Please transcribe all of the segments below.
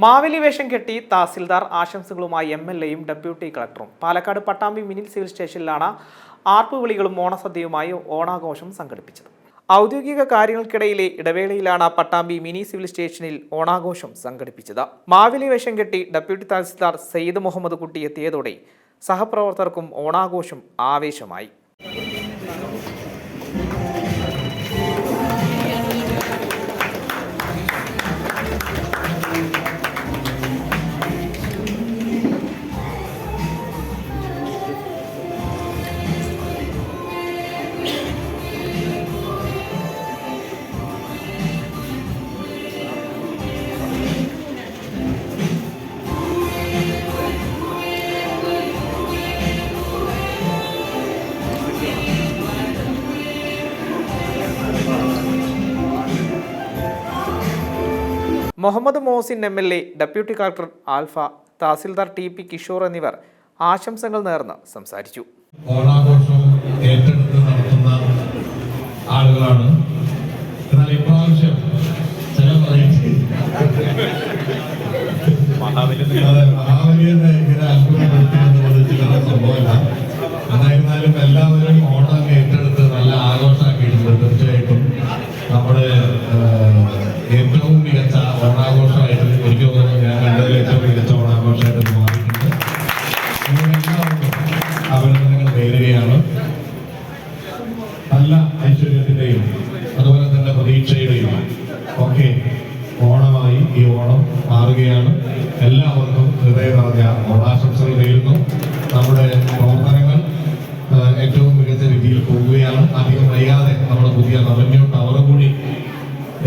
മാവേലി വേഷം കെട്ടി തഹസിൽദാർ ആശംസകളുമായി എംഎൽഎയും ഡെപ്യൂട്ടി കളക്ടറും പാലക്കാട് പട്ടാമ്പി മിനി സിവിൽ സ്റ്റേഷനിലാണ് ആർപ്പുവിളികളും ഓണസദ്യയുമായി ഓണാഘോഷം സംഘടിപ്പിച്ചത്. ഔദ്യോഗിക കാര്യങ്ങൾക്കിടയിലെ ഇടവേളയിലാണ് പട്ടാമ്പി മിനി സിവിൽ സ്റ്റേഷനിൽ ഓണാഘോഷം സംഘടിപ്പിച്ചത്. മാവേലി വേഷം കെട്ടി ഡെപ്യൂട്ടി തഹസിൽദാർ സയ്യിദ് മുഹമ്മദ് കുട്ടി എത്തിയതോടെ സഹപ്രവർത്തകർക്കും ഓണാഘോഷം ആവേശമായി. Muhammad Mohsin MLA, deputy collector Alfa, tahsildar T P. Kishore എന്നിവർ ആശംസകൾ നേർന്ന് സംസാരിച്ചു. ഓണാഘോഷം ഏറ്റെടുത്ത് നടത്തുന്ന ആളുകളാണ്. എന്നാൽ ഇപ്രാവശ്യം ചില മഹാബലിയെ ഇങ്ങനെ അത്ഭുതപ്പെടുത്തിയെന്ന് സംഭവമല്ല. എന്നായിരുന്നാലും എല്ലാവരും ഓണം ഏറ്റെടുത്ത് നല്ല ആഘോഷമാക്കിയിട്ടുണ്ട്. തീർച്ചയായിട്ടും നമ്മുടെ ഏറ്റവും മികച്ച ഓണാഘോഷമായിട്ട് എനിക്ക് തോന്നുന്നു ഞാൻ കണ്ടതിൽ ഏറ്റവും മികച്ച ഓണാഘോഷമായിട്ട് മാറിയിട്ടുണ്ട്. എല്ലാവർക്കും അഭിനന്ദനങ്ങൾ നേരുകയാണ്. നല്ല ഐശ്വര്യത്തിന്റെയും അതുപോലെ തന്നെ പ്രതീക്ഷയുടെയും ഒക്കെ ഓണമായി ഈ ഓണം മാറുകയാണ്. എല്ലാവർക്കും ഹൃദയ നിറഞ്ഞ ഓണാശംസകൾ നേരുന്നു. നമ്മുടെ പ്രവർത്തനങ്ങൾ ഏറ്റവും മികച്ച രീതിയിൽ പോകുകയാണ്. അധികം വൈകാതെ നമ്മുടെ പുതിയ റവന്യൂ ടവർ കൂടി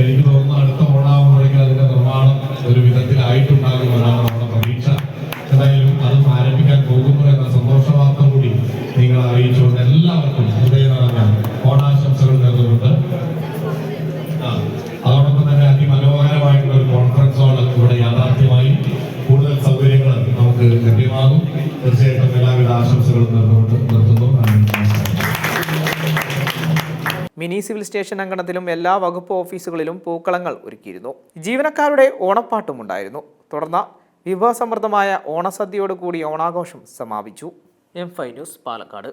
എനിക്ക് തോന്നുന്നു അടുത്ത ഓണാകുമ്പോഴേക്കും അതിന്റെ നിർമ്മാണം ഒരു വിധത്തിലായിട്ടുണ്ടാകുമെന്നാണ് നമ്മുടെ പ്രതീക്ഷ. എന്തായാലും അത് ആരംഭിക്കാൻ പോകുന്നു എന്ന സന്തോഷ വാർത്ത കൂടി നിങ്ങൾ അറിയിച്ചുകൊണ്ട് എല്ലാവർക്കും ഹൃദയ നിറഞ്ഞ ഓണാശംസകൾ നേർന്നുകൊണ്ട് അതോടൊപ്പം തന്നെ അതിമനോഹരമായിട്ടുള്ള ഒരു കോൺഫറൻസ് ഹാൾ ഇവിടെ യാഥാർത്ഥ്യമായി. കൂടുതൽ സൗകര്യങ്ങൾ നമുക്ക് ലഭ്യമാകും. തീർച്ചയായിട്ടും എല്ലാവിധ ആശംസകളും നേർന്നുകൊണ്ട് നിർത്തുന്നു. മിനി സിവിൽ സ്റ്റേഷൻ അങ്കണത്തിലും എല്ലാ വകുപ്പ് ഓഫീസുകളിലും പൂക്കളങ്ങൾ ഒരുക്കിയിരുന്നു. ജീവനക്കാരുടെ ഓണപ്പാട്ടും ഉണ്ടായിരുന്നു. തുടർന്ന് വിഭവസമൃദ്ധമായ ഓണസദ്യയോടുകൂടി ഓണാഘോഷം സമാപിച്ചു. M5 news, Palakkad.